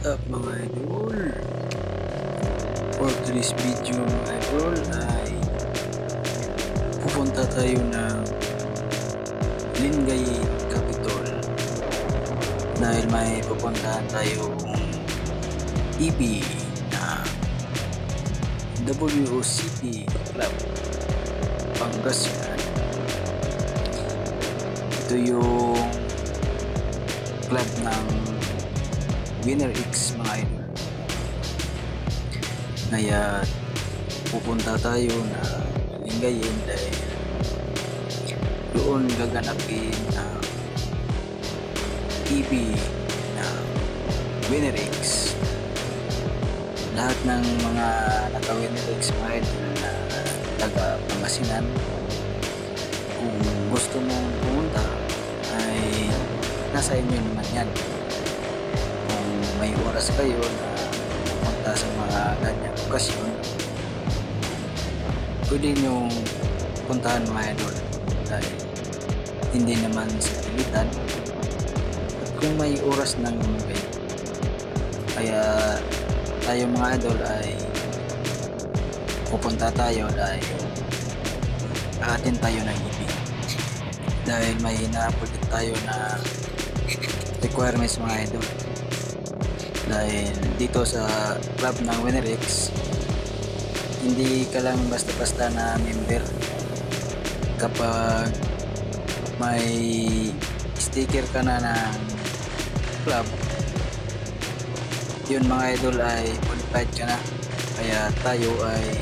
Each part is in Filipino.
up mga idol? For today's video mga idol ay pupunta tayo ng Lingay Capitol dahil may pupuntahan tayong EB na WOCP Club Pangasinan. Ito yung club ng Winner X mga idol. Kaya pupunta tayo na Lingayen dahil doon gaganapin na EB na Winner X. Lahat ng mga naka-Winner X mga idol na taga Pangasinan, kung gusto mong pumunta ay nasa inyo naman yan. Kung may oras kayo na pumunta sa mga ganyang okasyon, pwede nyo puntahan mga idol dahil hindi naman sa pilitan at kung may oras ng kayo. Kaya tayo mga idol ay pupunta tayo dahil atin tayo ng ibig dahil may ina-upload tayo na requirements mga idol. Dahil dito sa club ng Winner X, hindi ka lang basta-basta na member. Kapag may sticker ka na ng club, yun mga idol ay qualified ka na. Kaya tayo ay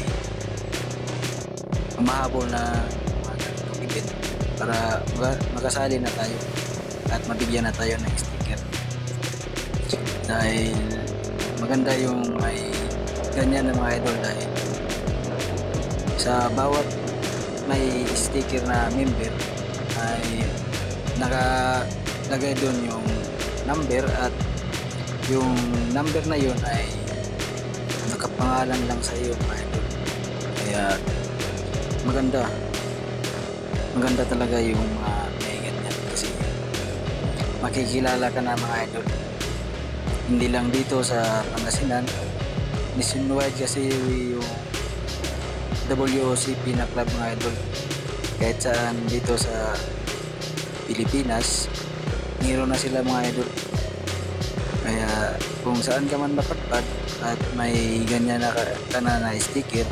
umahabol na event para makasali na tayo at mabigyan na tayo ng sticker. Dahil maganda yung may ganyan na mga idol dahil sa bawat may sticker na member ay nakalagay doon yung number at yung number na yun ay nakapangalan lang sa iyo mga idol. Kaya maganda talaga yung may ganyan kasi makikilala ka na mga idol. Hindi lang dito sa Pangasinan, nationwide kasi yung WOCP na club mga idol. Kahit saan dito sa Pilipinas, meron na sila mga idol. Kaya kung saan ka man mapadpad at may ganyan na na sticker,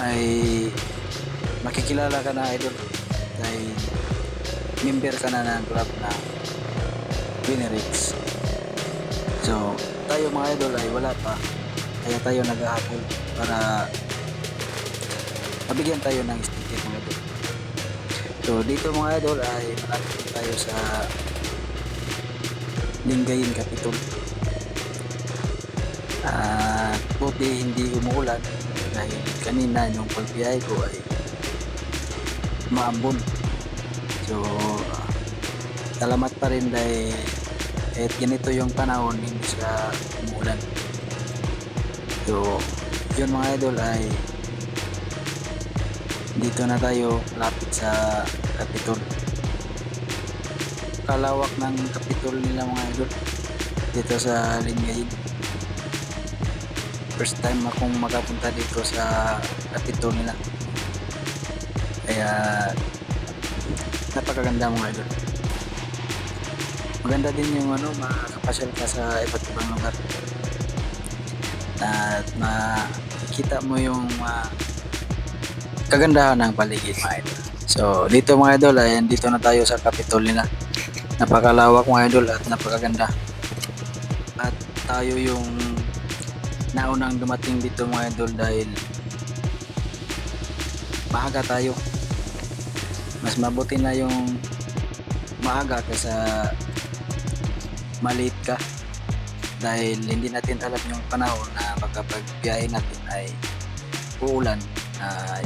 ay makikilala ka na idol dahil member ka na ng club na Winner X. So, tayo mga idol ay wala pa. Kaya tayo nag-ahabol para mabigyan tayo ng sticker mga idol. So, dito mga idol ay malapit tayo sa Lingayen Capitol. Buti hindi umuulan dahil kanina yung pagbiyahe ko ay maambon. So, salamat pa rin dahil kahit ganito yung panahon hindi siya umuulan. So yun mga idol ay dito na tayo lapit sa Capitol. Kalawak ng Capitol nila mga idol dito sa Lingayen. First time akong makapunta dito sa Capitol nila, kaya napakaganda mga idol. Maganda din yung makakapasyal ka sa iba't ibang lugar at makikita mo yung kagandahan ng paligid mga idol. So dito mga idol ay dito na tayo sa Capitol nila. Napakalawak mga idol at napakaganda. At tayo yung naunang dumating dito mga idol dahil maaga tayo. Mas mabuti na yung maaga kaysa maliit ka dahil hindi natin alam yung panahon na magkapagbiyahe natin ay uulan ay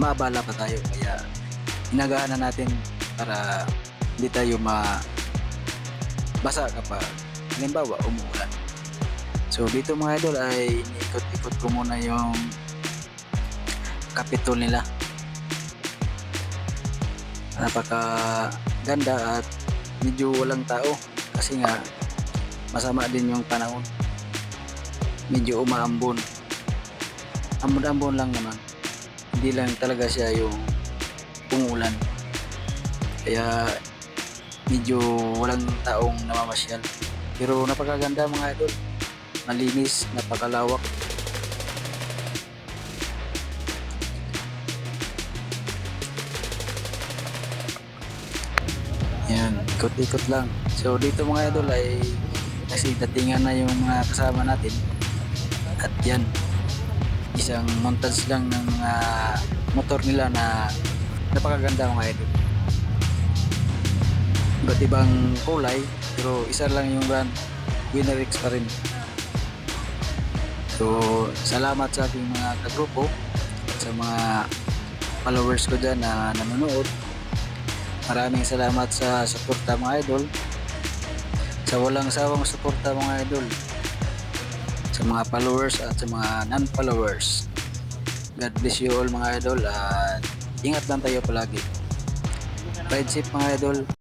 maabala pa tayo. Kaya inagaan na natin para hindi tayo mabasa kapag halimbawa umuulan. So dito mga idol ay iniikot-ikot ko muna yung Capitol nila. Napaka ganda at medyo walang tao kasi nga masama din yung panahon. Medyo umaambon. Ambon-ambon lang naman. Hindi lang talaga siya yung umulan. Kaya medyo walang taong namamasyal. Pero napakaganda mga idol. Malinis, napakalawak. Yan, ikot-ikot lang. So dito mga idol ay kasi datingan na yung mga kasama natin. At yan, isang montage lang ng mga motor nila na napakaganda mga idol. Iba't ibang kulay pero isa lang yung brand, Winner X pa rin. So salamat sa aking mga kagrupo at sa mga followers ko dyan na nanonood. Maraming salamat sa suporta mga idol, sa walang sawang suporta mga idol, sa mga followers at sa mga non-followers. God bless you all mga idol at ingat lang tayo palagi. Ride safe mga idol.